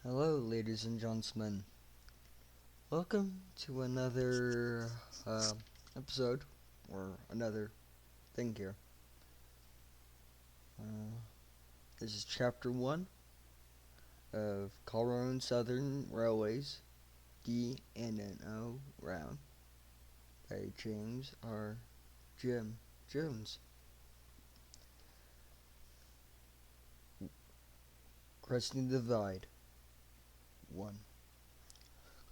Hello, ladies and gentlemen. Welcome to another episode, or another thing here. This is Chapter 1 of Colorado&Southern Railways D&NO Route by James R. Jim Jones. Crossing the Divide 1.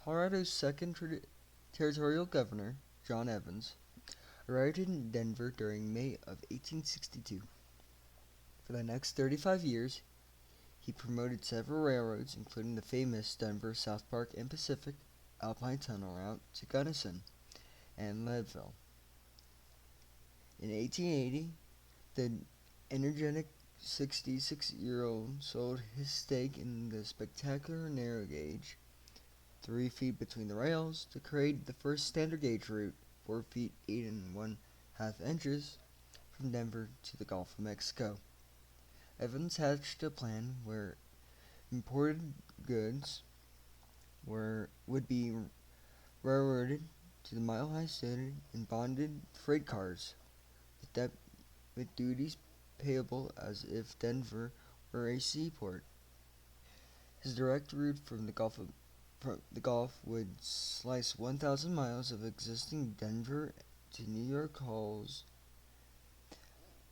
Colorado's second territorial governor, John Evans, arrived in Denver during May of 1862. For the next 35 years, he promoted several railroads, including the famous Denver, South Park, and Pacific Alpine Tunnel route to Gunnison and Leadville. In 1880, the energetic 66-year-old sold his stake in the spectacular narrow gauge, 3 feet between the rails, to create the first standard gauge route, 4 feet 8 1/2 inches, from Denver to the Gulf of Mexico. Evans hatched a plan where imported goods would be railroaded to the mile-high standard in bonded freight cars, with duties payable as if Denver were a seaport. His direct route from the Gulf would slice 1,000 miles of existing Denver to New York hauls.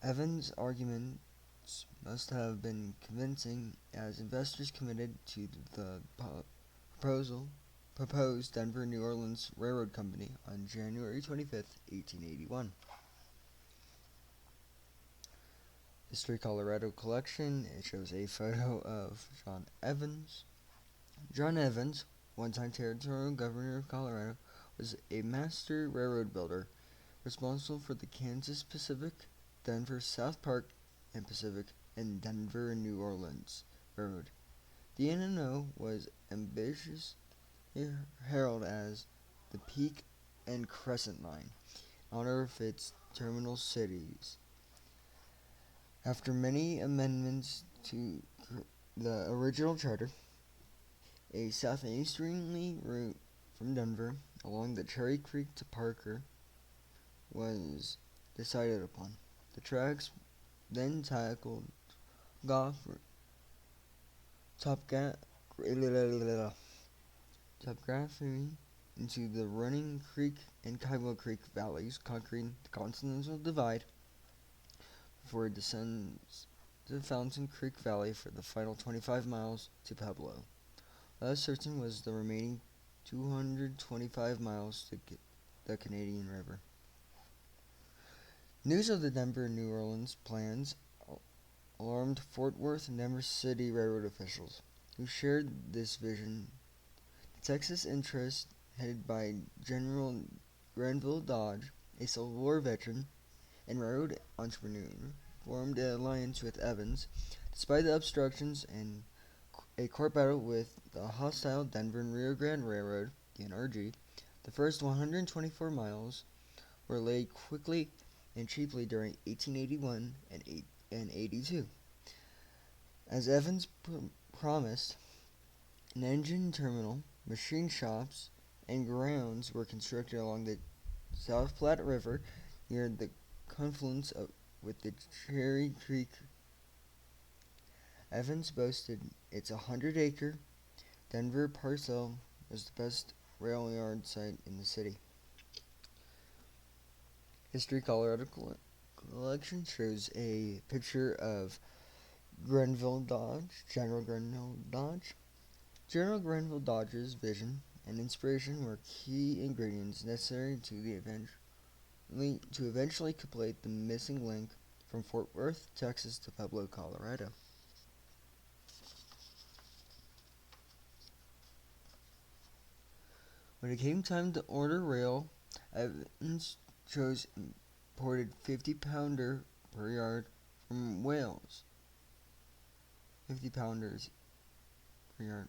Evans' arguments must have been convincing, as investors committed to the proposed Denver-New Orleans Railroad Company on January 25, 1881. History Colorado collection. It shows a photo of John Evans. John Evans, one-time territorial governor of Colorado, was a master railroad builder, responsible for the Kansas Pacific, Denver, South Park, and Pacific, and Denver&New Orleans Railroad. D&NO was ambitious, heralded as the Peak and Crescent Line, in honor of its terminal cities. After many amendments to the original charter, a southeasterly route from Denver along the Cherry Creek to Parker was decided upon. The tracks then tackled topography into the Running Creek and Kiowa Creek valleys, conquering the Continental Divide before it descends to the Fountain Creek Valley for the final 25 miles to Pueblo. Less certain was the remaining 225 miles to the Canadian River. News of the Denver-New Orleans plans alarmed Fort Worth and Denver City Railroad officials, who shared this vision. The Texas interest, headed by General Granville Dodge, a Civil War veteran and railroad entrepreneur, formed an alliance with Evans, despite the obstructions and a court battle with the hostile Denver and Rio Grande Railroad, DNRG. The first 124 miles were laid quickly and cheaply during 1881 and 82. As Evans promised, an engine terminal, machine shops, and grounds were constructed along the South Platte River near the confluence with the Cherry Creek. Evans boasted its 100-acre Denver parcel was the best rail yard site in the city. History Colorado collection shows a picture of Granville Dodge, General Granville Dodge. General Granville Dodge's vision and inspiration were key ingredients necessary to eventually complete the missing link from Fort Worth, Texas to Pueblo, Colorado. When it came time to order rail, Evans chose imported 50-pounder per yard from Wales. 50 pounders per yard,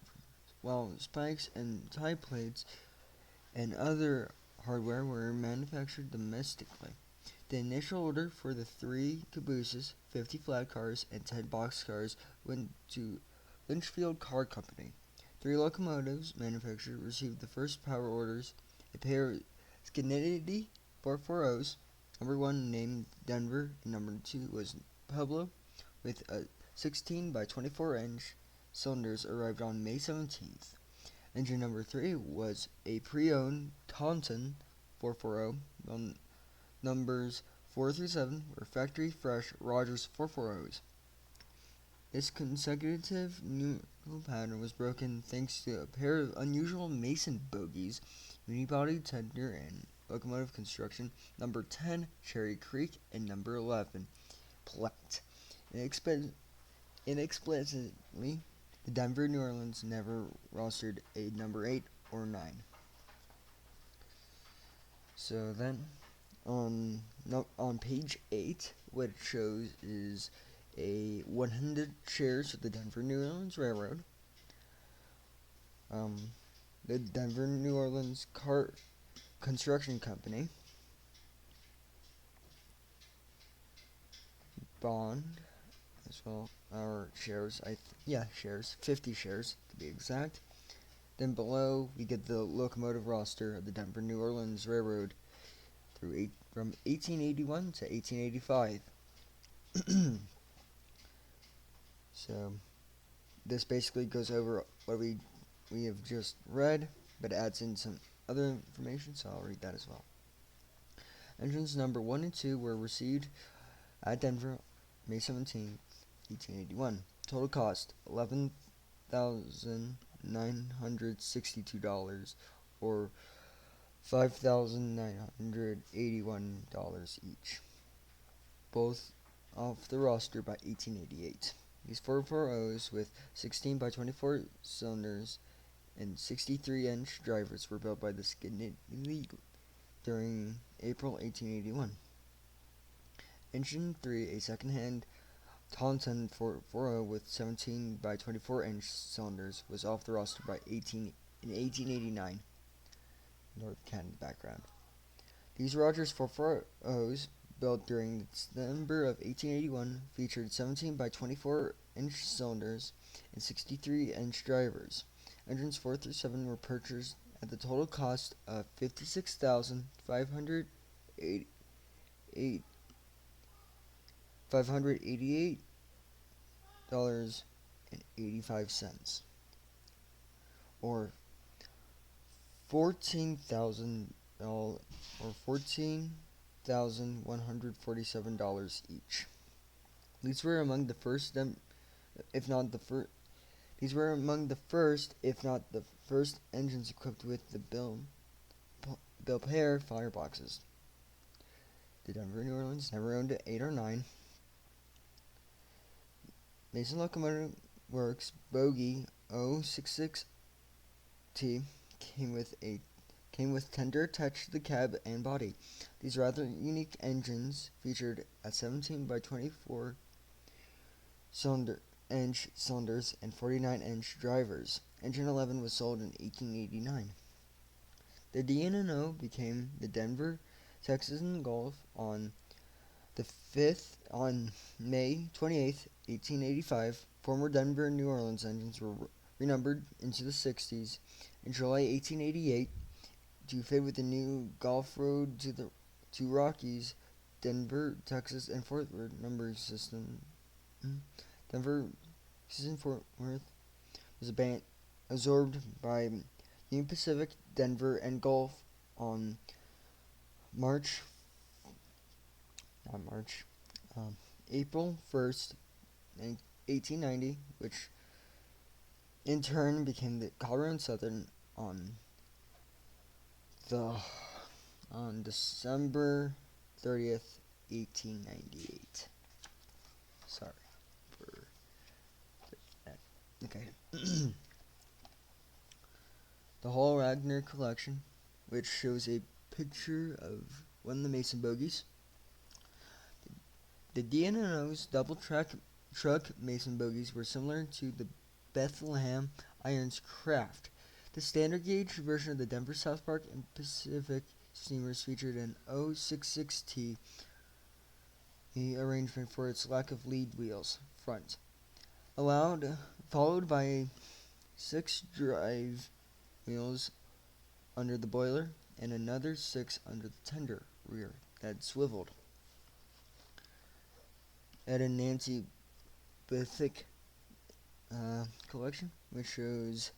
while spikes and tie plates and other hardware were manufactured domestically. The initial order for the 3 cabooses, 50 flat cars, and 10 box cars went to Lynchfield Car Company. 3 locomotives manufacturer received the first power orders. A pair of Schenectady 440s, number 1 named Denver and number 2 was Pueblo, with a 16 by 24 inch cylinders arrived on May 17th. Engine number 3 was a pre-owned Taunton 440. Numbers 4 through 7 were factory fresh Rogers 440s. This consecutive numerical pattern was broken thanks to a pair of unusual Mason bogies, unibody tender and locomotive construction, number 10 Cherry Creek and number 11 Platte. Inexplicably, the Denver-New Orleans never rostered a number 8 or 9. So then, on page 8, what it shows is a 100 shares of the Denver-New Orleans Railroad, the Denver-New Orleans Car Construction Company, bond, as well, our shares, shares, 50 shares to be exact. Then below, we get the locomotive roster of the Denver-New Orleans Railroad from 1881 to 1885. So, this basically goes over what we have just read, but adds in some other information, so I'll read that as well. Engines number 1 and 2 were received at Denver May 17, 1881. Total cost $11,962 or $5,981 each. Both off the roster by 1888. These 440s with 16 by 24 cylinders and 63-inch drivers were built by the Schenectady during April 1881. Engine 3, a second-hand Taunton 440 with 17 by 24-inch cylinders, was off the roster by 1889. North Canada background. These Rogers 440s, built during December of 1881, featured 17 by 24-inch cylinders and 63-inch drivers. Engines 4 through 7 were purchased at the total cost of $588.85, or $14,147 each. These were among the first, if not the first engines equipped with the Belpaire fireboxes. The Denver-New Orleans never owned an 8 or 9. Mason Locomotive Works Bogie 066T came with tender touch to the cab and body. These rather unique engines featured a 17 by 24 inch cylinders and 49-inch drivers. Engine 11 was sold in 1889. The D&NO became the Denver, Texas and Gulf on May 28, 1885. Former Denver and New Orleans engines were renumbered into the 60s. In July 1888, to fit with the new Gulf Road to Rockies, Denver, Texas, and Fort Worth numbering system. Denver, Texas, and Fort Worth was absorbed by UnionPacific, Denver, and Gulf on April 1st, 1890, which in turn became the Colorado&Southern on December 30th, 1898. Sorry for that. Okay. The Hall Wagner collection, which shows a picture of one of the Mason bogies. The D&NO's double truck Mason bogies were similar to the Bethlehem Irons craft. The standard gauge version of the Denver, South Park, and Pacific steamers featured an 066T arrangement for its lack of lead wheels front, followed by a 6 drive wheels under the boiler, and another 6 under the tender rear that swiveled. At a Nancy Bithick collection, which shows,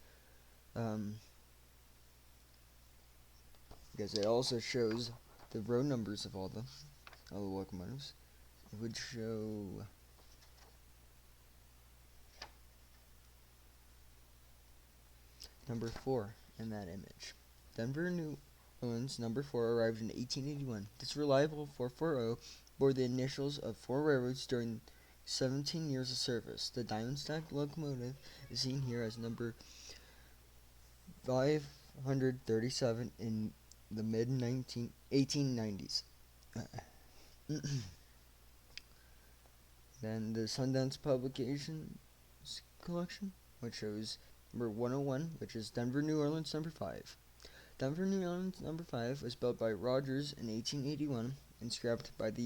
because it also shows the road numbers of all the locomotives. It would show number 4 in that image. Denver&New Orleans number 4 arrived in 1881. This reliable 440 bore the initials of 4 railroads during 17 years of service. The diamond stack locomotive is seen here as number 537 in the mid-1890s. Then the Sundance Publications collection, which shows number 101, which is Denver&New Orleans number 5. Denver&New Orleans number 5 was built by Rogers in 1881 and scrapped 8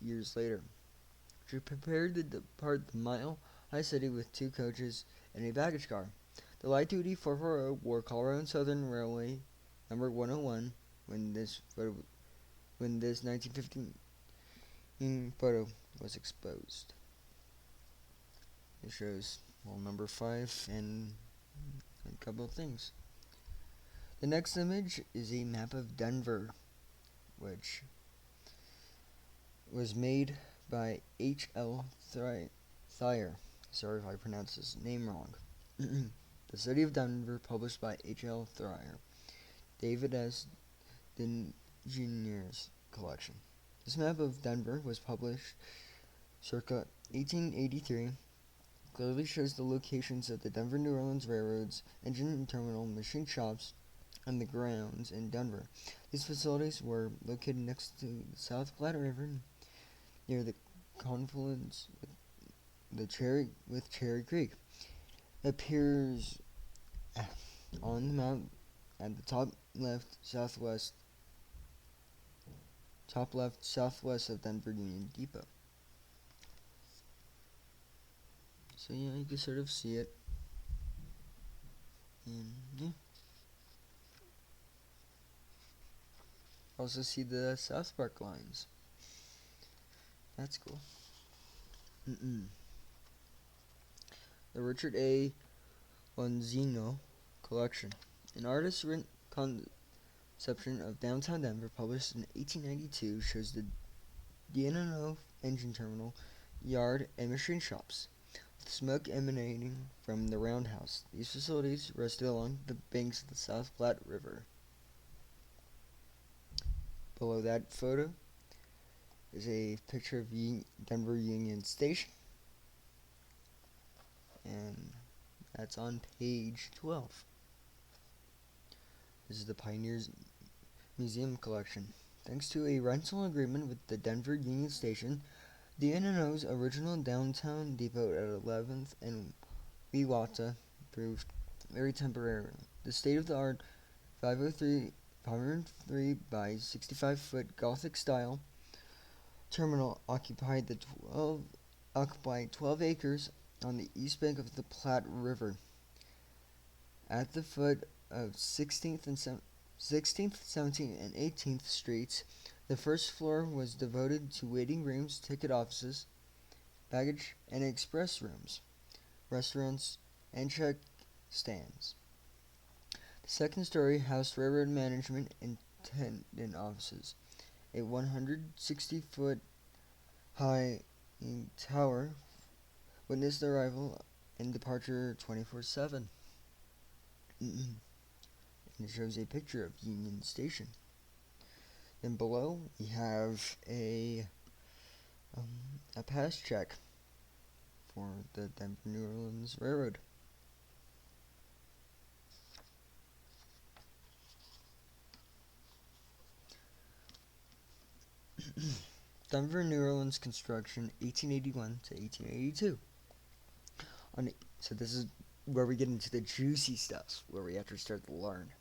years later. She prepared to depart the mile-high city with 2 coaches and a baggage car. The light-duty 440 wore Colorado&Southern Railway number 101 when this 1915 photo was exposed. It shows number 5 and a couple of things. The next image is a map of Denver, which was made by H.L. Thayer. Sorry if I pronounced his name wrong. The City of Denver, published by H.L. Thayer. David S. Jr.'s collection. This map of Denver was published circa 1883. Clearly shows the locations of the Denver-New Orleans Railroad's engine and terminal, machine shops, and the grounds in Denver. These facilities were located next to the South Platte River, near the confluence with Cherry Creek. It appears on the map at the top left southwest of Denver Union Depot. So yeah, you can sort of see it. And yeah. Also see the South Park lines. That's cool. The Richard A. Lonzino collection. An artist's conception of downtown Denver, published in 1892, shows the D&NO engine terminal, yard, and machine shops, with smoke emanating from the roundhouse. These facilities rested along the banks of the South Platte River. Below that photo is a picture of Denver Union Station, and that's on page 12. This is the Pioneers Museum collection. Thanks to a rental agreement with the Denver Union Station, D&NO's original downtown depot at 11th and Wewata proved very temporary. The state-of-the-art 503 by 65-foot Gothic-style terminal occupied 12 acres on the east bank of the Platte River. At the foot of 16th, 17th, and 18th Streets, the first floor was devoted to waiting rooms, ticket offices, baggage and express rooms, restaurants, and check stands. The second story housed railroad management and attendant offices. A 160-foot high tower witnessed the arrival and departure 24/7. And it shows a picture of Union Station. Then below we have a pass check for the Denver-New Orleans Railroad. Denver-New Orleans construction, 1881 to 1882. So this is where we get into the juicy stuff, where we have to start to learn.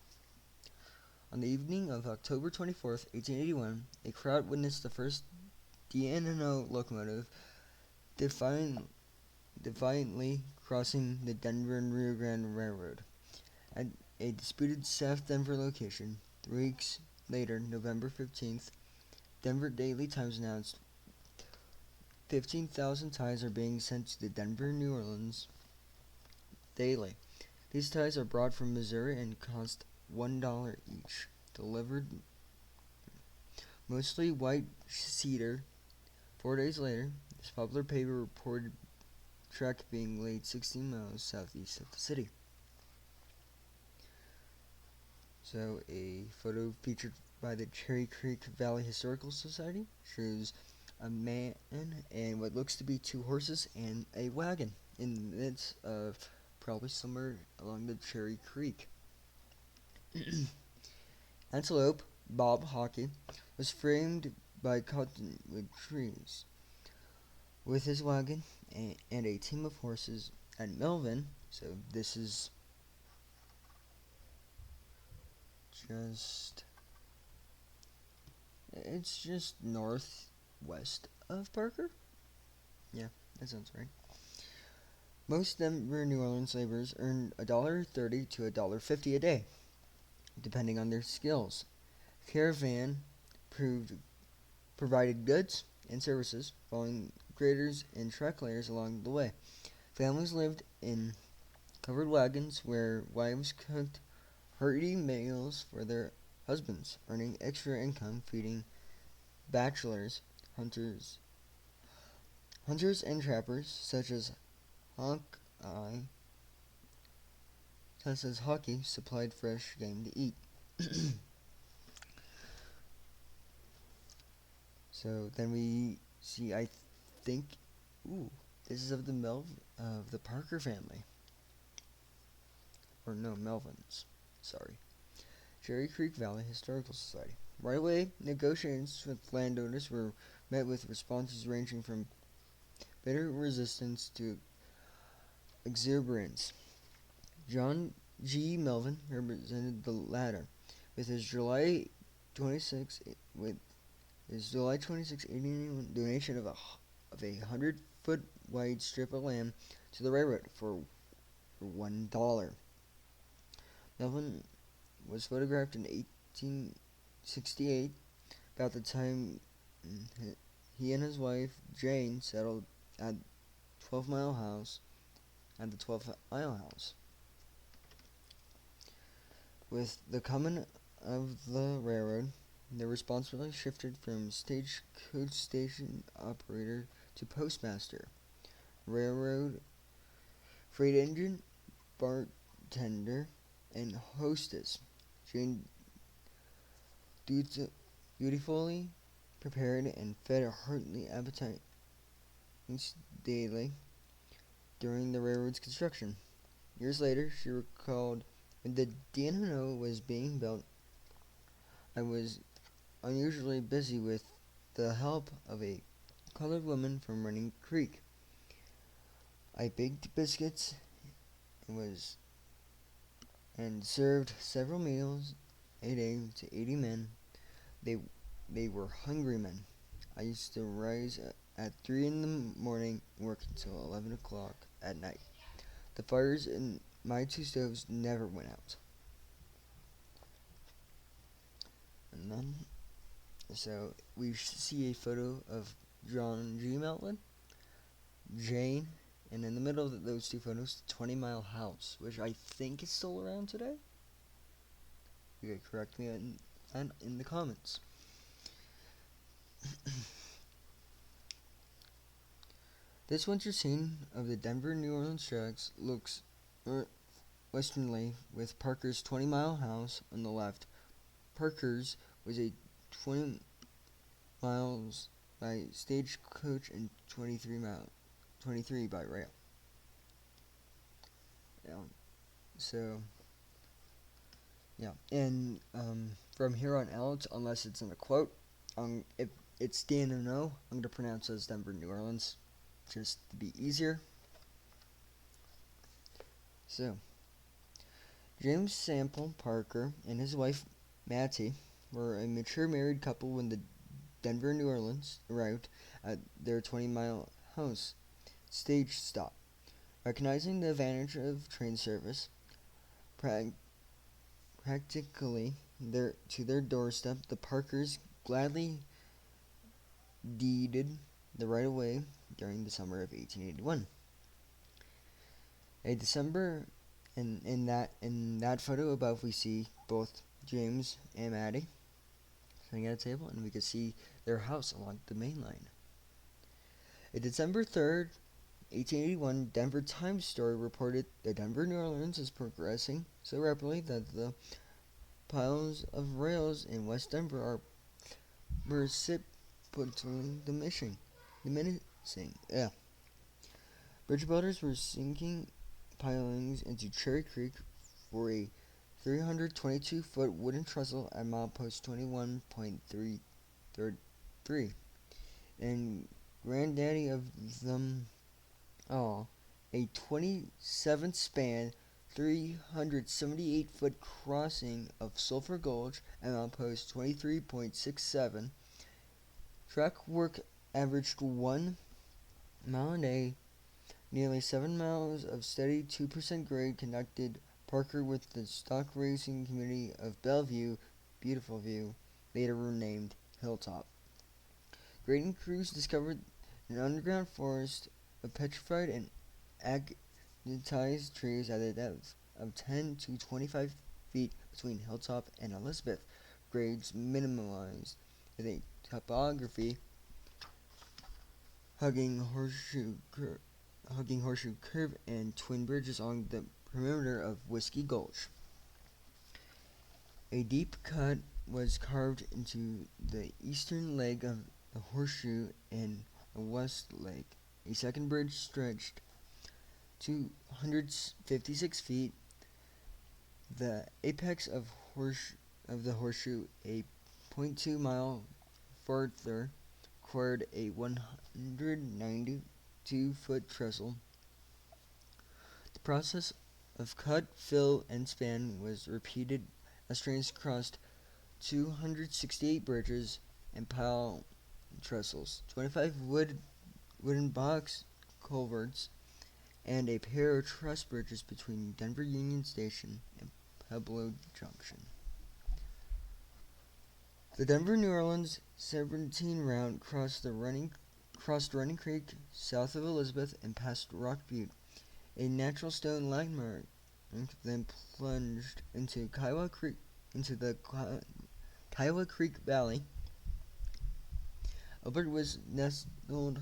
On the evening of October 24th, 1881, a crowd witnessed the first D&NO locomotive defiantly crossing the Denver and Rio Grande Railroad at a disputed South Denver location. 3 weeks later, November 15th, Denver Daily Times announced 15,000 ties are being sent to the Denver-New Orleans daily. These ties are brought from Missouri and cost $1 each. Delivered mostly white cedar. 4 days later, this popular paper reported track being laid 16 miles southeast of the city. So, a photo featured by the Cherry Creek Valley Historical Society shows a man and what looks to be 2 horses and a wagon in the midst of probably somewhere along the Cherry Creek. Antelope Bob Hockey was framed by cottonwood trees with his wagon and a team of horses at Melvin. So this is just northwest of Parker. Yeah, that sounds right. Most Denver New Orleans laborers earned $1.30 to $1.50 a day, depending on their skills. Caravan provided goods and services, following graders and track layers along the way. Families lived in covered wagons where wives cooked hearty meals for their husbands, earning extra income feeding bachelors, hunters and trappers such as Hockey supplied fresh game to eat. So then we see, I think, this is of the Parker family. Or no, Melvins. Sorry. Cherry Creek Valley Historical Society. Right away, negotiations with landowners were met with responses ranging from bitter resistance to exuberance. John G. Melvin represented the latter, with his July 26 donation of a 100-foot wide strip of land to the railroad for $1. Melvin was photographed in 1868, about the time he and his wife Jane settled at 12 Mile House. With the coming of the railroad, the responsibility shifted from stagecoach station operator to postmaster, railroad freight engine, bartender, and hostess. Jane dutifully prepared and fed a hearty appetite daily during the railroad's construction. Years later, she recalled, when the D&NO was being built, I was unusually busy with the help of a colored woman from Running Creek. I baked biscuits and served several meals a day to 80 men. They were hungry men. I used to rise at 3 in the morning, work until 11 o'clock at night. The fires in my 2 stoves never went out. And then, so we see a photo of John G. Melvin, Jane, and in the middle of those 2 photos, 20 Mile House, which I think is still around today. You could correct me in the comments. This winter scene of the Denver-New Orleans tracks looks westernly, with Parker's 20 Mile House on the left. Parker's was a 20 miles by stagecoach and 23 by rail. And from here on out, unless it's in a quote, if it's D&NO, I'm going to pronounce it as Denver-New Orleans, just to be easier. So, James Sample Parker and his wife Mattie were a mature married couple when the Denver-New Orleans route at their 20 Mile House stage stop. Recognizing the advantage of train service, practically to their doorstep, the Parkers gladly deeded the right-of-way during the summer of 1881. A December, in that photo above, we see both James and Maddie sitting at a table, and we can see their house along the main line. A December 3rd, 1881, Denver Times story reported that Denver-New Orleans is progressing so rapidly that the piles of rails in West Denver are precipitously diminishing. Bridge builders were sinking pilings into Cherry Creek for a 322-foot wooden trestle at milepost 21.333, and granddaddy of them all, a 27-span, 378-foot crossing of Sulphur Gulch at milepost 23.67. Track work averaged 1 mile a day. Nearly 7 miles of steady 2% grade conducted Parker with the stock racing community of Bellevue, Beautiful View, later renamed Hilltop. Grading crews discovered an underground forest of petrified and agatized trees at a depth of 10 to 25 feet between Hilltop and Elizabeth. Grades minimalized with a topography hugging Horseshoe Curve and twin bridges along the perimeter of Whiskey Gulch. A deep cut was carved into the eastern leg of the Horseshoe and the west leg. A second bridge stretched 256 feet. The apex of the Horseshoe, a 0.2 mile further, required a 192-foot trestle. The process of cut, fill, and span was repeated as trains crossed 268 bridges and pile trestles, 25 wooden box culverts, and a pair of truss bridges between Denver Union Station and Pueblo Junction. The Denver-New Orleans 17 route crossed Running Creek south of Elizabeth and past Rock Butte, a natural stone landmark, then plunged into the Kiowa Creek Valley. Elbert was nestled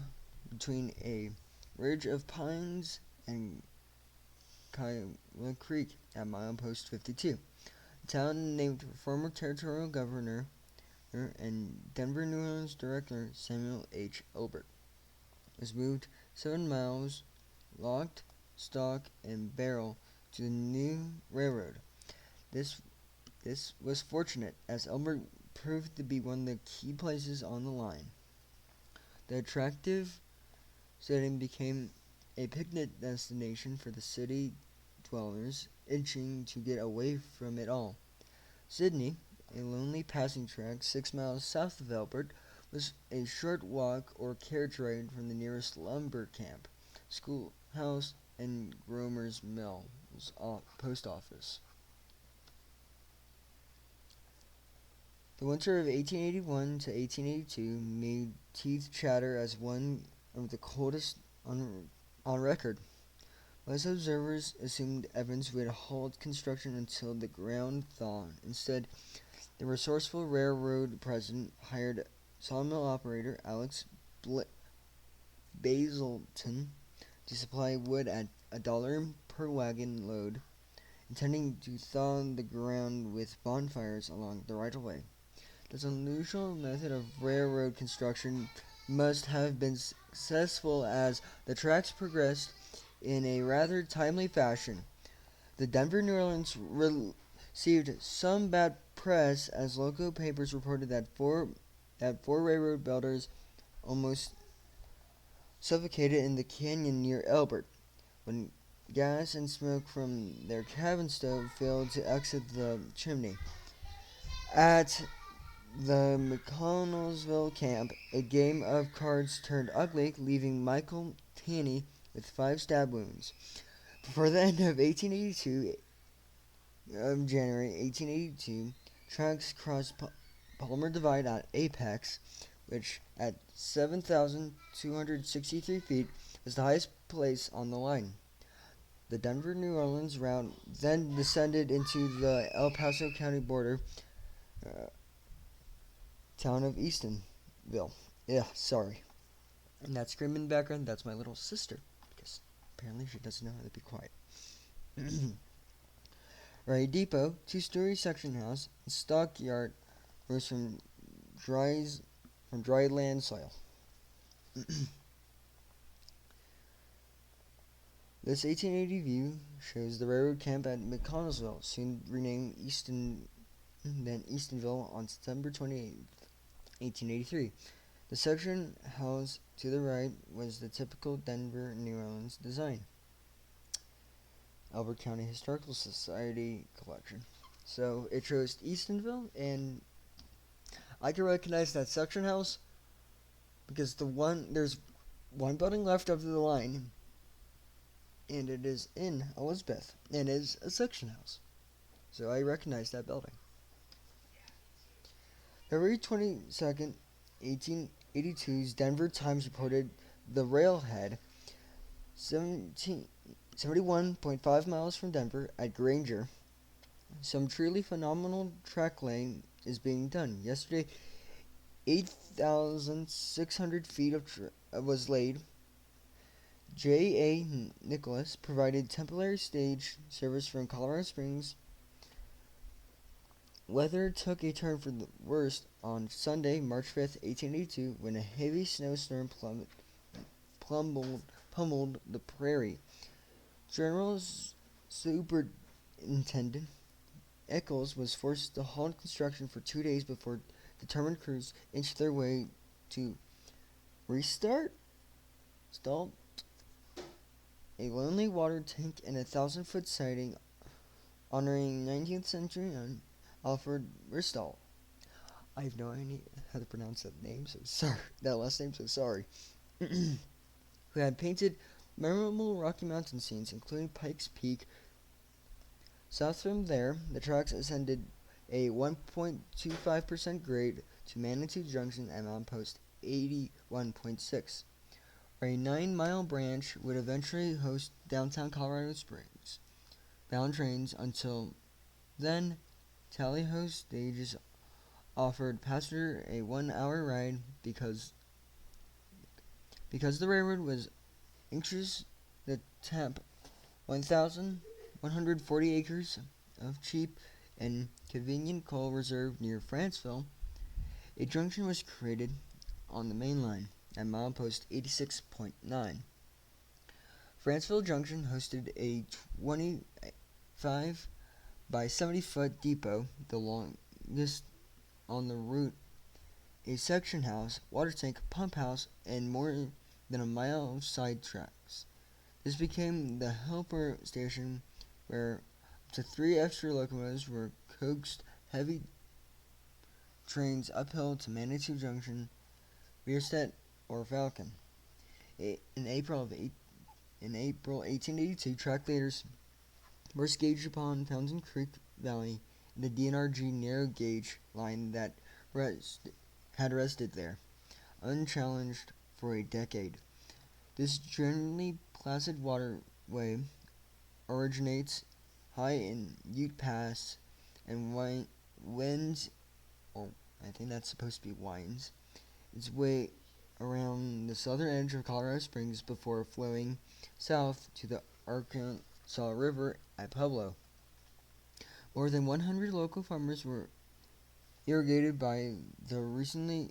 between a ridge of pines and Kiowa Creek at milepost 52. The town, named for former territorial governor and Denver-New Orleans director Samuel H. Elbert, was moved 7 miles, locked, stock, and barrel to the new railroad. This was fortunate, as Elbert proved to be one of the key places on the line. The attractive setting became a picnic destination for the city dwellers itching to get away from it all. Sydney, a lonely passing track 6 miles south of Elbert, was a short walk or carriage ride from the nearest lumber camp, schoolhouse, and Gromer's Mill post office. The winter of 1881 to 1882 made teeth chatter as one of the coldest on record. Most observers assumed Evans would halt construction until the ground thawed. Instead, the resourceful railroad president hired sawmill operator Alex Basilton to supply wood at $1 per wagon load, intending to thaw the ground with bonfires along the right-of-way. This unusual method of railroad construction must have been successful, as the tracks progressed in a rather timely fashion. The Denver-New Orleans received some bad press, as local papers reported that four railroad builders almost suffocated in the canyon near Elbert when gas and smoke from their cabin stove failed to exit the chimney. At the McConnellsville camp, a game of cards turned ugly, leaving Michael Taney with 5 stab wounds. Before the end of 1882, January 1882, tracks crossed Palmer Divide at Apex, which at 7,263 feet was the highest place on the line. The Denver-New Orleans route then descended into the El Paso County border town of Eastonville. Yeah, sorry. And that scream in the background, that's my little sister, because apparently she doesn't know how to be quiet. Right Depot, 2-story section house, and stockyard rose from dry land soil. This 1880 view shows the railroad camp at McConnellsville, soon renamed Eastonville, on September 28, 1883. The section house to the right was the typical Denver-New Orleans design. Albert County Historical Society collection. So it shows Eastonville, and I can recognize that section house because there's one building left of the line, and it is in Elizabeth, and it is a section house. So I recognize that building. February 22nd, 1882's Denver Times reported the railhead 71.5 miles from Denver at Grande. Some truly phenomenal track laying is being done. Yesterday, 8,600 feet was laid. J.A. Nicholas provided temporary stage service from Colorado Springs. Weather took a turn for the worst on Sunday, March 5th, 1882, when a heavy snowstorm pummeled the prairie. General Superintendent Eccles was forced to halt construction for 2 days before determined crews inched their way to stall a lonely water tank and a 1,000-foot siding honoring 19th century Alfred Ristall. I have no idea how to pronounce that name, so sorry. That last name, so sorry. Who had painted memorable Rocky Mountain scenes, including Pikes Peak. South from there, the tracks ascended a 1.25% grade to Manitou Junction at milepost 81.6. A 9-mile branch would eventually host downtown Colorado Springs bound trains. Until then, Tally-Ho stages offered passenger a 1-hour ride because the railroad was anxious to tap 1,140 acres of cheap and convenient coal reserve near Franceville. A junction was created on the main line at milepost 86.9. Franceville Junction hosted a 25 by 70-foot depot, the longest on the route, a section house, water tank, pump house, and more than a mile of side tracks. This became the helper station where up to 3 extra locomotives were coaxed heavy trains uphill to Manitou Junction, Bierstadt, or Falcon. In April 1882, track leaders were gauged upon Fountain Creek Valley in the D&RG narrow gauge line that had rested there, unchallenged for a decade. This generally placid waterway originates high in Ute Pass and winds, or I think that's supposed to be winds, its way around the southern edge of Colorado Springs before flowing south to the Arkansas River at Pueblo. More than 100 local farmers were irrigated by the recently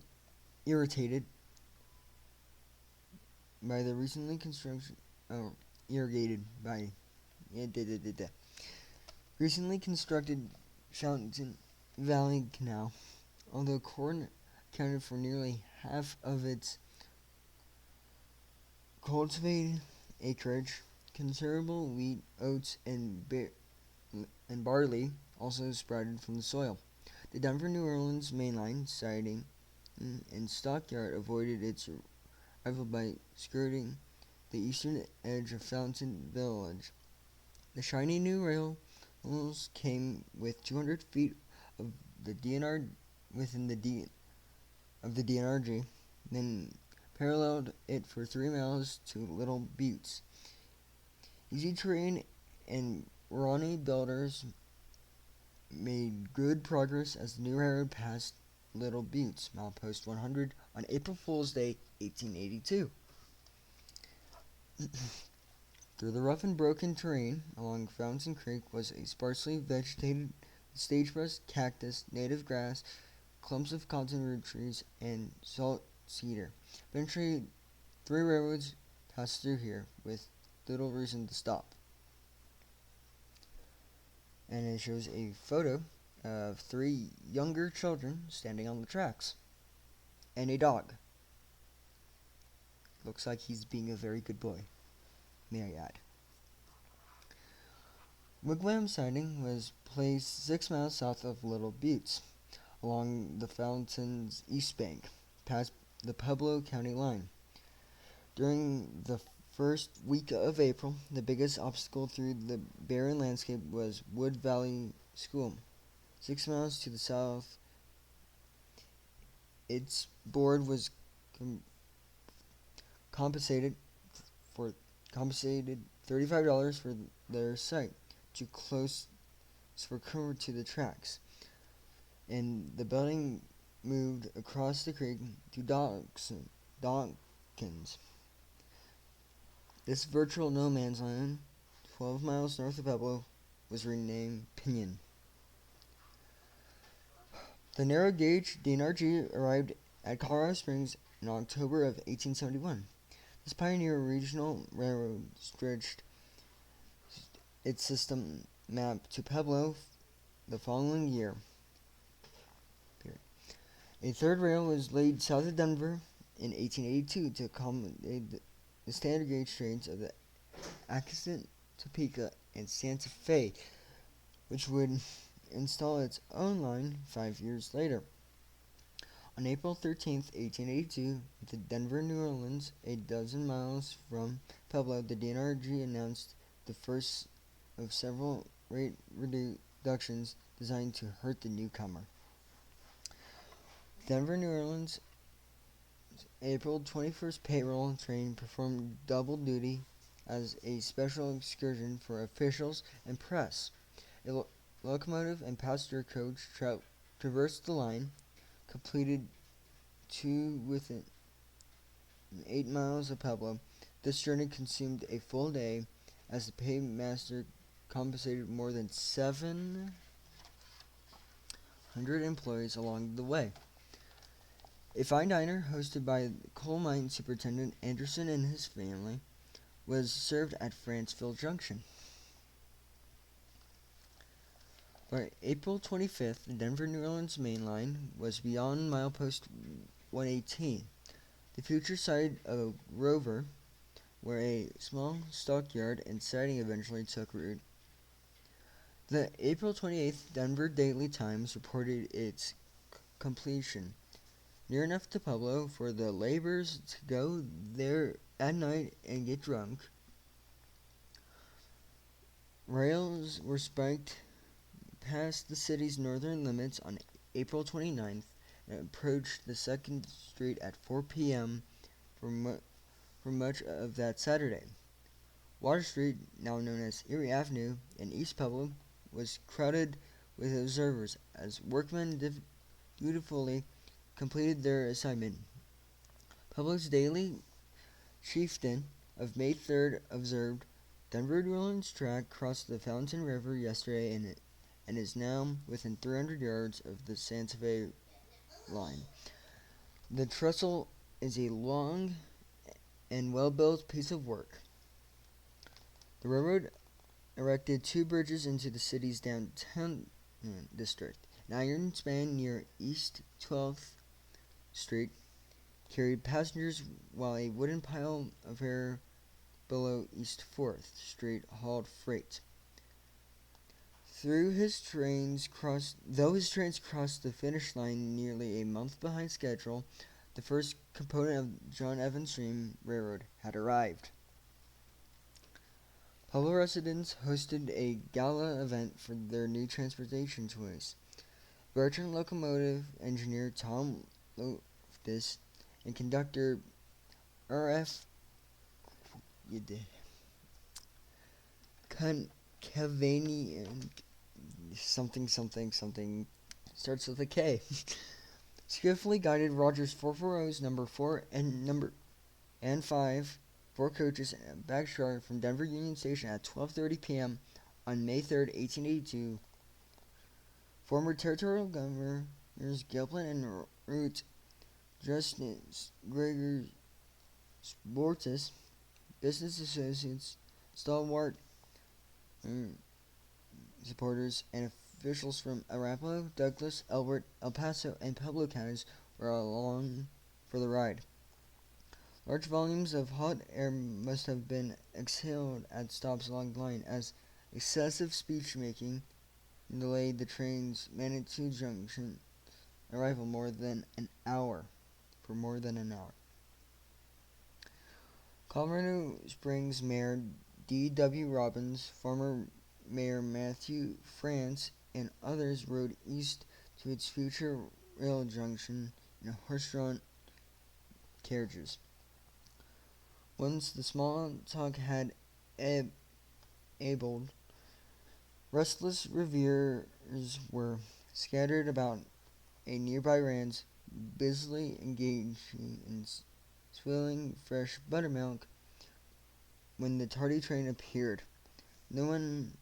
constructed Fountain Valley Canal. Although corn accounted for nearly half of its cultivated acreage, considerable wheat, oats, and barley also sprouted from the soil. The Denver-New Orleans mainline siding and stockyard avoided its arrival by skirting the eastern edge of Fountain Village. The shiny new rails came with 200 feet of the DNR within the DNRG, then paralleled it for 3 miles to Little Buttes. Easy terrain and Ronnie builders made good progress as the new railroad passed Little Buttes, milepost 100, on April Fool's Day, 1882. Through the rough and broken terrain along Fountain Creek was a sparsely vegetated sagebrush, cactus, native grass, clumps of cottonwood trees, and salt cedar. Eventually, 3 railroads passed through here with little reason to stop. And it shows a photo of 3 younger children standing on the tracks and a dog. Looks like he's being a very good boy, may I add. Wigwam siding was placed 6 miles south of Little Buttes, along the Fountain's east bank, past the Pueblo County line. During the first week of April, the biggest obstacle through the barren landscape was Wood Valley School. 6 miles to the south, its board was compensated $35 for their site, too close for comfort to the tracks, and the building moved across the creek to Dawkins. This virtual no man's land, 12 miles north of Pueblo, was renamed Pinyon. The narrow gauge DNRG arrived at Colorado Springs in October of 1871. This pioneer regional railroad stretched its system map to Pueblo the following year. A third rail was laid south of Denver in 1882 to accommodate the standard gauge trains of the Atchison, Topeka, and Santa Fe, which would install its own line 5 years later. On April 13, 1882, at the Denver-New Orleans, a dozen miles from Pueblo, the DNRG announced the first of several rate reductions designed to hurt the newcomer. Denver-New Orleans' April 21st payroll train performed double duty as a special excursion for officials and press. A locomotive and passenger coach traversed the line, completed 2 within 8 miles of Pueblo. This journey consumed a full day, as the paymaster compensated more than 700 employees along the way. A fine diner hosted by coal mine superintendent Anderson and his family was served at Franceville Junction. By April 25th, the Denver-New Orleans main line was beyond milepost 118, the future site of Rover, where a small stockyard and siding eventually took root. The April 28th Denver Daily Times reported its completion, near enough to Pueblo for the laborers to go there at night and get drunk. Rails were spiked past the city's northern limits on April 29th and approached the 2nd Street at 4 p.m. for much of that Saturday. Water Street, now known as Erie Avenue, in East Pueblo, was crowded with observers as workmen dutifully completed their assignment. Pueblo's Daily Chieftain of May 3rd observed, Denver-New Orleans track crossed the Fountain River yesterday and is now within 300 yards of the Santa Fe line. The trestle is a long and well-built piece of work. The railroad erected 2 bridges into the city's downtown district. An iron span near East 12th Street carried passengers, while a wooden pile of air below East 4th Street hauled freight. Though his trains crossed the finish line nearly a month behind schedule, the first component of John Evans' dream railroad had arrived. Pueblo residents hosted a gala event for their new transportation choice. Veteran locomotive engineer Tom Loftus and conductor R.F. Cavani something starts with a K. Skillfully guided Rogers' 440's number 4 and 5, 4 coaches and a backstart from Denver Union Station at 12:30 p.m. on May 3, 1882. Former territorial governors Gilpin and Root, Justice Gregor Sportis, business associates, stalwart supporters, and officials from Arapahoe, Douglas, Elbert, El Paso, and Pueblo counties were along for the ride. Large volumes of hot air must have been exhaled at stops along the line, as excessive speech-making delayed the train's Manitou Junction arrival for more than an hour. Colorado Springs Mayor D.W. Robbins, former Mayor Matthew France, and others rode east to its future rail junction in horse-drawn carriages. Once the small talk had ebbed, restless reviewers were scattered about a nearby ranch, busily engaged in swilling fresh buttermilk when the tardy train appeared. No one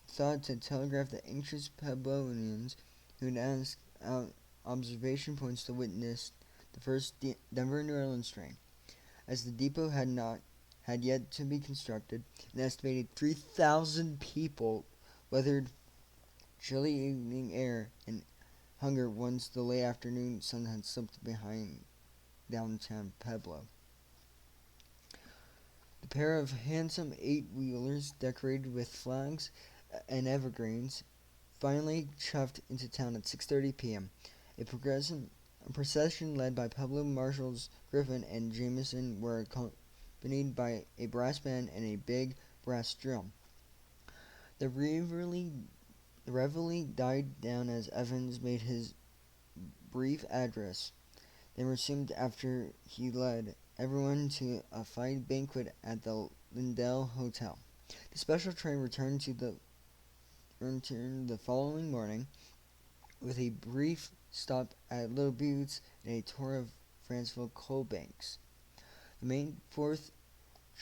thought to telegraph the anxious Pueblonians who had asked out observation points to witness the first Denver-New Orleans train. As the depot had yet to be constructed, an estimated 3,000 people weathered chilly evening air and hunger once the late afternoon sun had slipped behind downtown Pueblo. The pair of handsome eight-wheelers decorated with flags and evergreens finally chuffed into town at 6:30 p.m. A procession led by Pueblo Marshals Griffin and Jameson were accompanied by a brass band and a big brass drum. The reveille died down as Evans made his brief address, then resumed after he led everyone to a fine banquet at the Lindell Hotel. The special train returned the following morning with a brief stop at Little Buttes and a tour of Franceville coal banks. The May 4th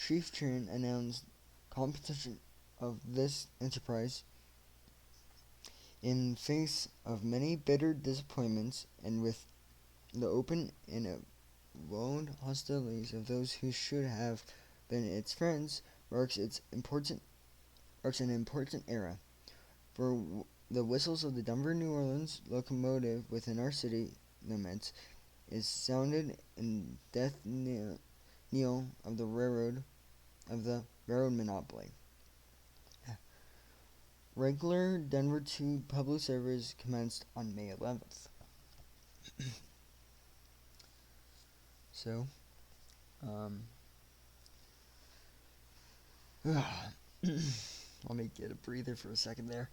chieftain announced competition of this enterprise in face of many bitter disappointments and with the open and avowed hostilities of those who should have been its friends, marks an important era. For the whistles of the Denver-New Orleans locomotive within our city limits is sounded in death knell of the railroad monopoly. Regular Denver to Pueblo service commenced on May 11th. So, let me get a breather for a second there.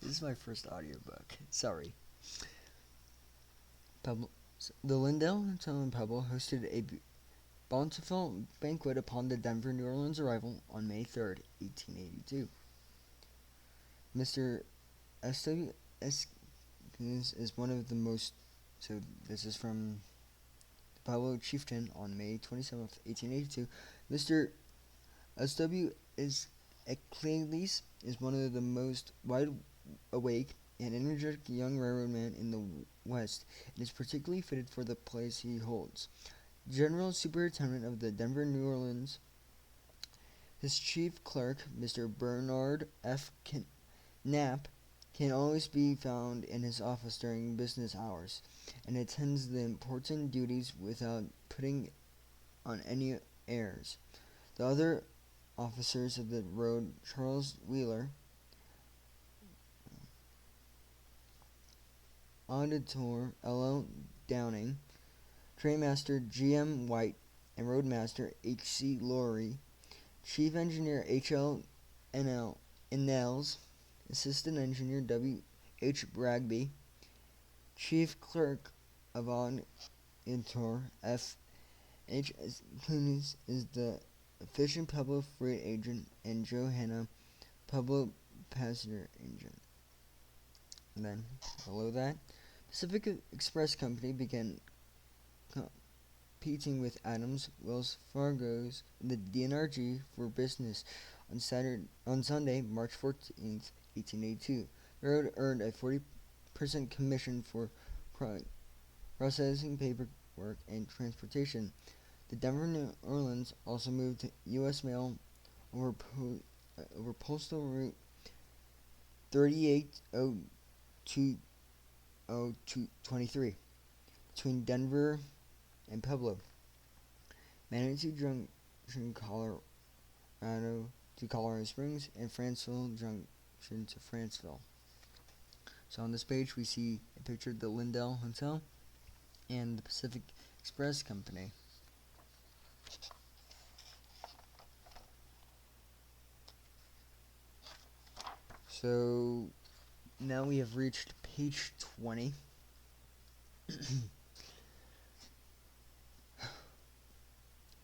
This is my first audiobook. Sorry. The Lindell Hotel in Pueblo hosted a bountiful banquet upon the Denver-New Orleans arrival on May 3rd, 1882. Mr. S.W. is one of the most... So this is from the Pueblo chieftain on May 27th, 1882. Mr. S.W. Eclales is one of the most wide-awake and energetic young railroadmen in the West, and is particularly fitted for the place he holds. General Superintendent of the Denver-New Orleans, his chief clerk, Mr. Bernard F. Knapp, can always be found in his office during business hours, and attends the important duties without putting on any airs. The other officers of the road, Charles Wheeler, Auditor L.L. Downing, Trainmaster G.M. White, and Roadmaster H.C. Laurie, Chief Engineer H.L. Nels, Assistant Engineer W.H. Bragby, Chief Clerk of Auditor F.H. Clunes is the efficient public freight agent, and Johanna, public passenger agent. And then below that, Pacific Express Company began competing with Adams, Wells Fargo's, and the DNRG for business on Sunday, March 14th, 1882. The road earned a 40% commission for processing paperwork and transportation. The Denver-New Orleans also moved U.S. mail over postal route 380223 between Denver and Pueblo, Manitou Junction, Colorado to Colorado Springs, and Franceville Junction to Franceville. So on this page we see a picture of the Lindell Hotel and the Pacific Express Company. So now we have reached page 20.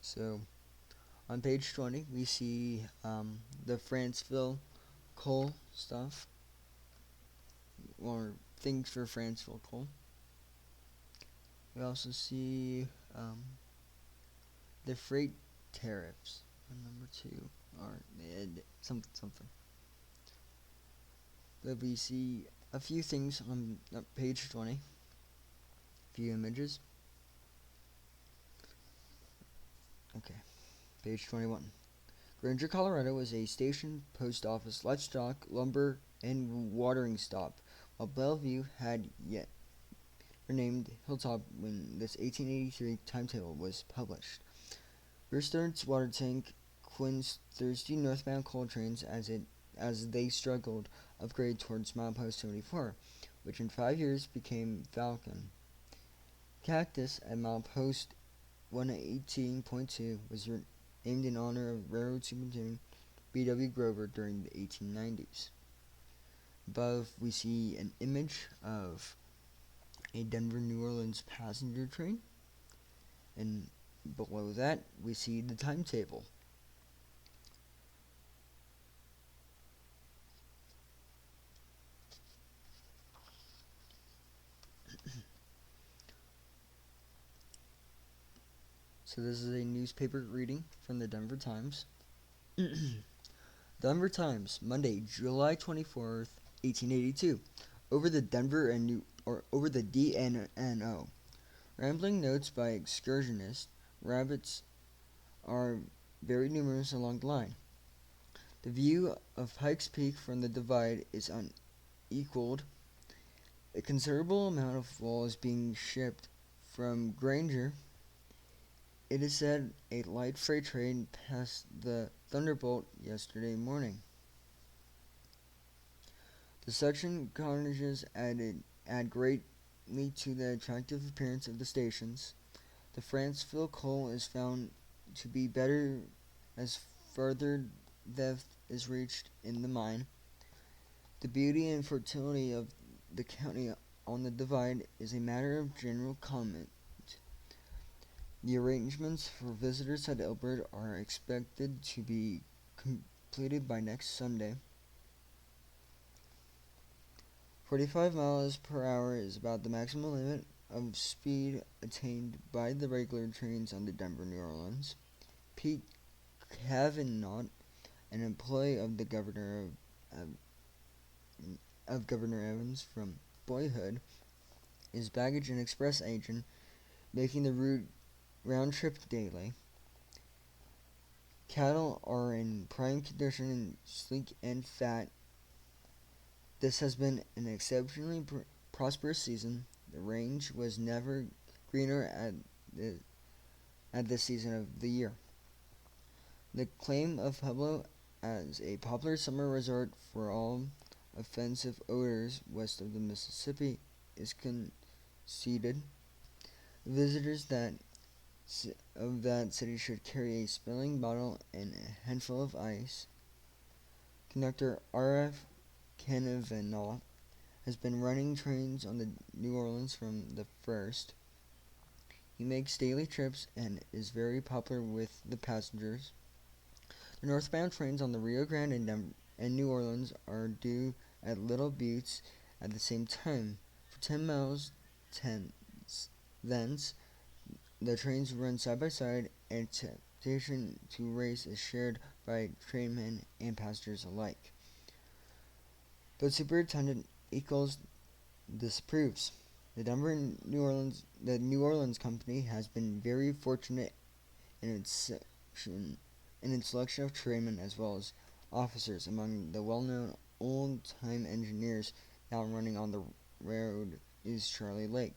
So on page 20 we see the Franceville coal stuff, or things for Franceville coal. We also see the freight tariffs on number 2, or something. But we see a few things on page 20, a few images. Okay, page 21. Grande, Colorado was a station, post office, livestock, lumber, and watering stop, while Bellevue had yet renamed Hilltop when this 1883 timetable was published. Bristard's water tank quenched thirsty northbound coal trains as they struggled upgrade towards milepost 74, which in 5 years became Falcon. Cactus at milepost 118.2 was named in honor of Railroad Superintendent B.W. Grover during the 1890s. Above, we see an image of a Denver-New Orleans passenger train, and below that, we see the timetable. So this is a newspaper reading from the Denver Times. Denver Times, Monday, July 24th, 1882. Over the D&NO. Rambling notes by excursionists. Rabbits are very numerous along the line. The view of Pikes Peak from the divide is unequaled. A considerable amount of wool is being shipped from Grande. It is said a light freight train passed the Thunderbolt yesterday morning. The suction cottages add greatly to the attractive appearance of the stations. The Franceville coal is found to be better as further depth is reached in the mine. The beauty and fertility of the county on the divide is a matter of general comment. The arrangements for visitors at Elbert are expected to be completed by next Sunday. 45 miles per hour is about the maximum limit of speed attained by the regular trains on the Denver-New Orleans. Pete Kavanaugh, an employee of the Governor of Governor Evans from boyhood, is baggage and express agent, making the route round trip daily. Cattle are in prime condition and sleek and fat. This has been an exceptionally prosperous season. The range was never greener at this season of the year. The claim of Pueblo as a popular summer resort for all offensive odors west of the Mississippi is conceded. Visitors that of that city should carry a spilling bottle and a handful of ice. Conductor R.F. Kavanaugh has been running trains on the New Orleans from the first. He makes daily trips and is very popular with the passengers. The northbound trains on the Rio Grande and New Orleans are due at Little Buttes at the same time. For 10 miles, thence, the trains run side by side, and temptation to race is shared by trainmen and passengers alike. But Superintendent Eccles disapproves. The New Orleans Company has been very fortunate in its selection of trainmen as well as officers. Among the well-known old-time engineers now running on the railroad is Charlie Lake.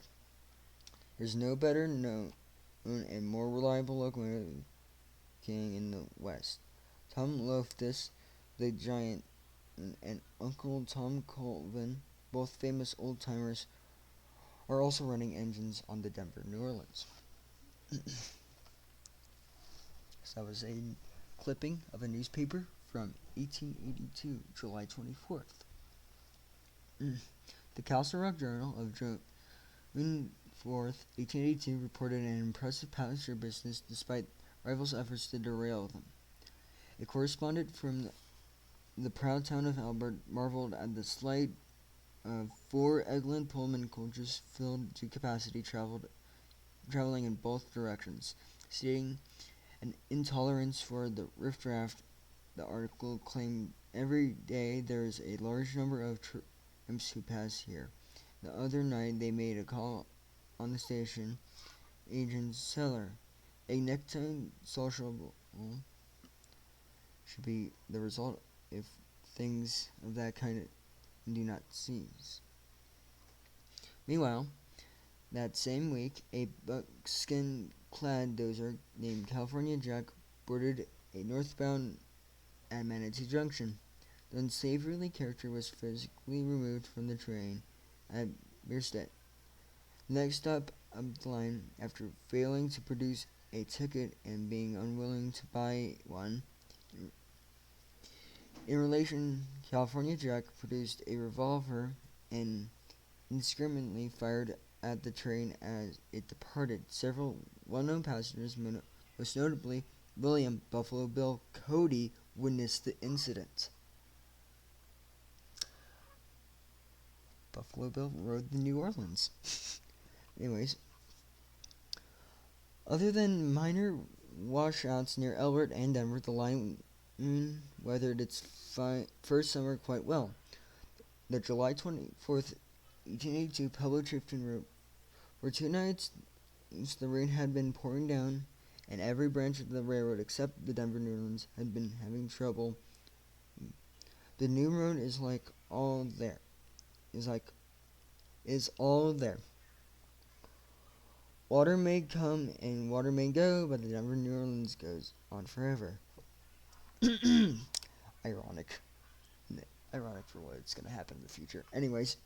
There's no better known and more reliable locomotive king in the West. Tom Loftus, the Giant, and Uncle Tom Colvin, both famous old-timers, are also running engines on the Denver-New Orleans. So that was a clipping of a newspaper from 1882, July 24th. The Castle Rock Journal of June 4th, 1882 reported an impressive passenger business despite rivals' efforts to derail them. A correspondent from the proud town of Albert marveled at the sight of 4 Eglin Pullman coaches filled to capacity traveling in both directions, stating an intolerance for the riffraff. The article claimed every day there is a large number of tramps who pass here. The other night they made a call on the station agent's cellar. A necktie sociable should be the result if things of that kind do not cease. Meanwhile, that same week, a buckskin-clad dozer named California Jack boarded a northbound at Manatee Junction. The unsavory character was physically removed from the train at Bierstadt. Next stop up the line, after failing to produce a ticket and being unwilling to buy one, in relation, California Jack produced a revolver and indiscriminately fired at the train as it departed. Several well-known passengers, most notably William Buffalo Bill Cody, witnessed the incident. Buffalo Bill rode the New Orleans. Anyways, other than minor washouts near Elbert and Denver, the line weathered its first summer quite well. The July 24th, 1882 Pueblo Chieftain wrote, "For 2 nights the rain had been pouring down, and every branch of the railroad except the Denver-New Orleans had been having trouble. The new road is all there. Water may come and water may go, but the Denver-New Orleans goes on forever." Ironic. Ironic for what's going to happen in the future. Anyways,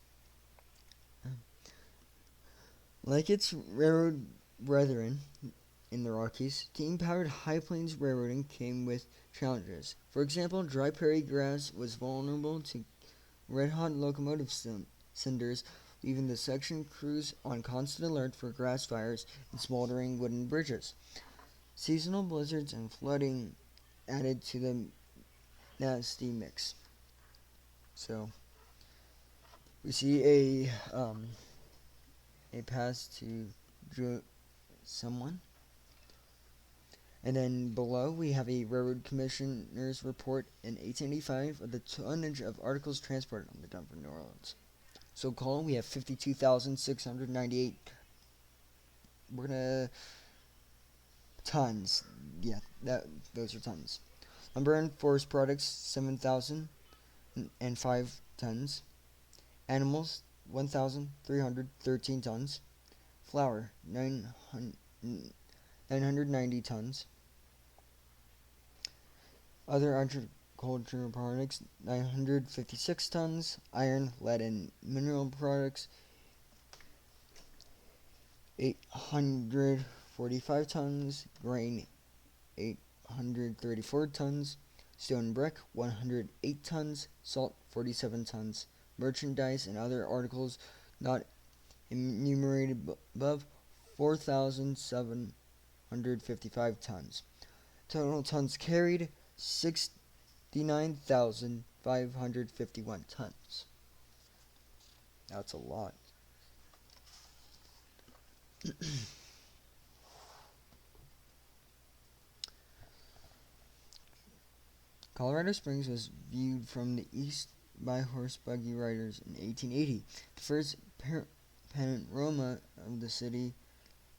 like its railroad brethren in the Rockies, steam-powered High Plains railroading came with challenges. For example, dry prairie grass was vulnerable to red-hot locomotive cinders, leaving the section crews on constant alert for grass fires and smoldering wooden bridges. Seasonal blizzards and flooding added to the nasty mix. So we see a pass to someone, and then below we have a railroad commissioner's report in 1885 of the tonnage of articles transported on the Denver-New Orleans. So column we have 52,698. We're gonna tons. Yeah, those are tons. Lumber and forest products 7,005 tons. Animals 1,313 tons. Flour 990 tons. Other agricultural products 956 tons. Iron, lead, and mineral products 840 45 tons, grain 834 tons, stone brick 108 tons, salt 47 tons, merchandise and other articles not enumerated above 4,755 tons. Total tons carried 69,551 tons. That's a lot. Colorado Springs was viewed from the east by horse buggy riders in 1880. The first panorama of the city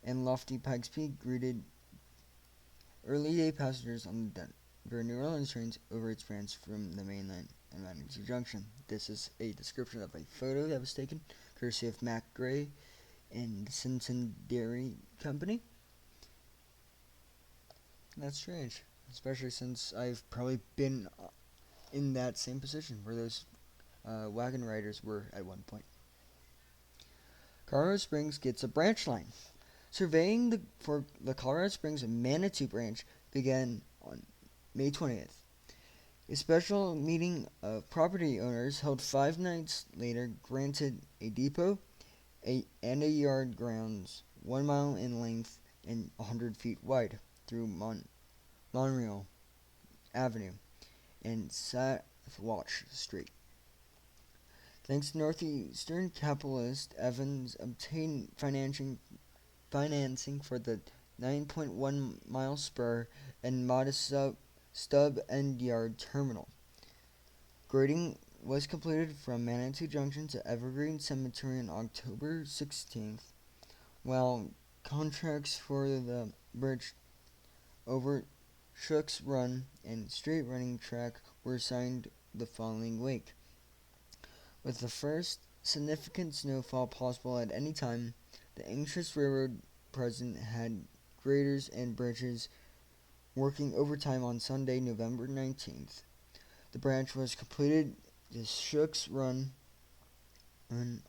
and lofty Pikes Peak greeted early day passengers on the Denver-New Orleans trains over its branch from the mainland and Manitou Junction. This is a description of a photo that was taken courtesy of Mac Gray and the Simpson Dairy Company. That's strange, especially since I've probably been in that same position where those wagon riders were at one point. Colorado Springs gets a branch line. Surveying for the Colorado Springs Manitou branch began on May 20th. A special meeting of property owners held 5 nights later granted a depot and a yard grounds 1 mile in length and 100 feet wide through Monreal Avenue and South Watch Street. Thanks to Northeastern capitalist Evans obtained financing for the 9.1 mile spur and modest stub end yard terminal. Grading was completed from Manitou Junction to Evergreen Cemetery on October 16th, while contracts for the bridge over Shook's Run and straight running track were signed the following week. With the first significant snowfall possible at any time, the anxious railroad president had graders and bridges working overtime on Sunday, November 19th. The branch was completed the Shook's Run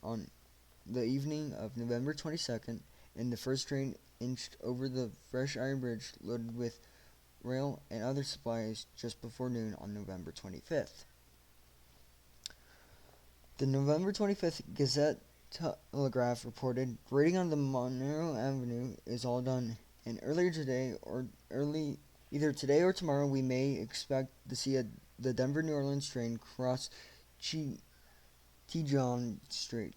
on the evening of November 22nd, and the first train inched over the fresh iron bridge loaded with rail and other supplies just before noon on November 25th. The November 25th Gazette Telegraph reported, grading on the Monroe Avenue is all done, and either today or tomorrow we may expect to see the Denver-New Orleans train cross John Street.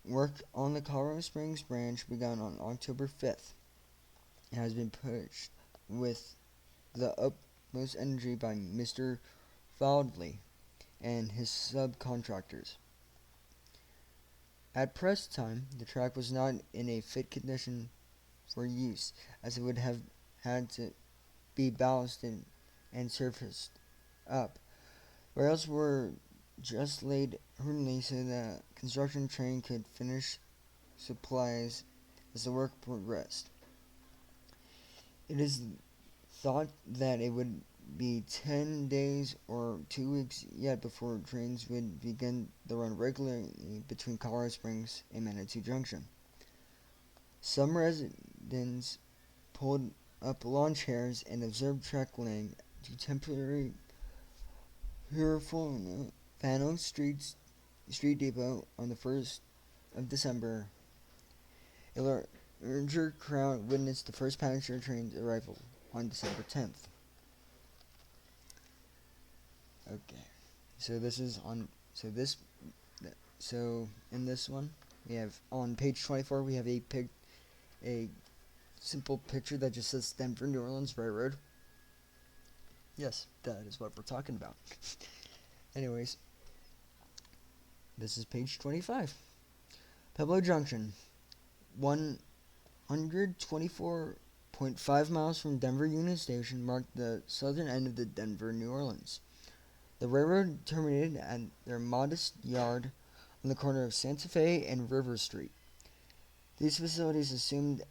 Work on the Colorado Springs branch began on October 5th. It has been pushed with the utmost energy by Mr. Faldley and his subcontractors. At press time, the track was not in a fit condition for use, as it would have had to be ballasted and surfaced up. Rails were just laid hurriedly so the construction train could finish supplies as the work progressed. It is thought that it would be 10 days or 2 weeks yet before trains would begin the run regularly between Colorado Springs and Manitou Junction. Some residents pulled up lawn chairs and observed track laying to temporary Fano Street Depot on the 1st of December. A larger crowd witnessed the first passenger train's arrival on December 10th. Okay, so in this one, we have on page 24, we have a simple picture that just says Denver-New Orleans Railroad. Yes, that is what we're talking about. Anyways, this is page 25. Pueblo Junction, 124.5 miles from Denver Union Station, marked the southern end of the Denver-New Orleans. The railroad terminated at their modest yard on the corner of Santa Fe and River Street. These facilities assumed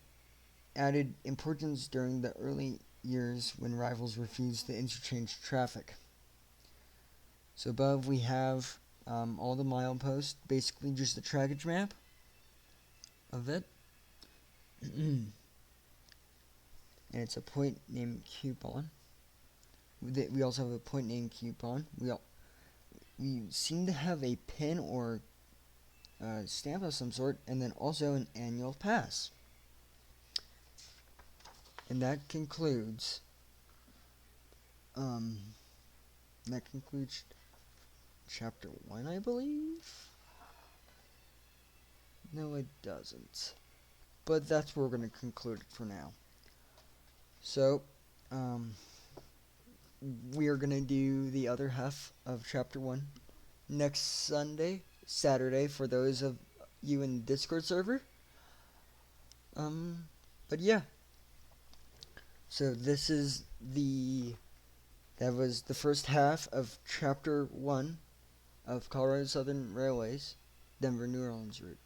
added importance during the early years when rivals refused to interchange traffic. So above we have all the mileposts, basically just the trackage map of it. and it's a point named coupon. We also have a point named coupon. We seem to have a pin or stamp of some sort, and then also an annual pass. And that concludes chapter 1, I believe. No, it doesn't. But that's where we're going to conclude it for now. So, we are going to do the other half of chapter 1 next Saturday, for those of you in the Discord server. But yeah. So that was the first half of chapter 1 of Colorado&Southern Railways, Denver-New Orleans route.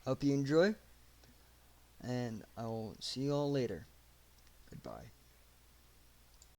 Hope you enjoy, and I'll see you all later. Goodbye.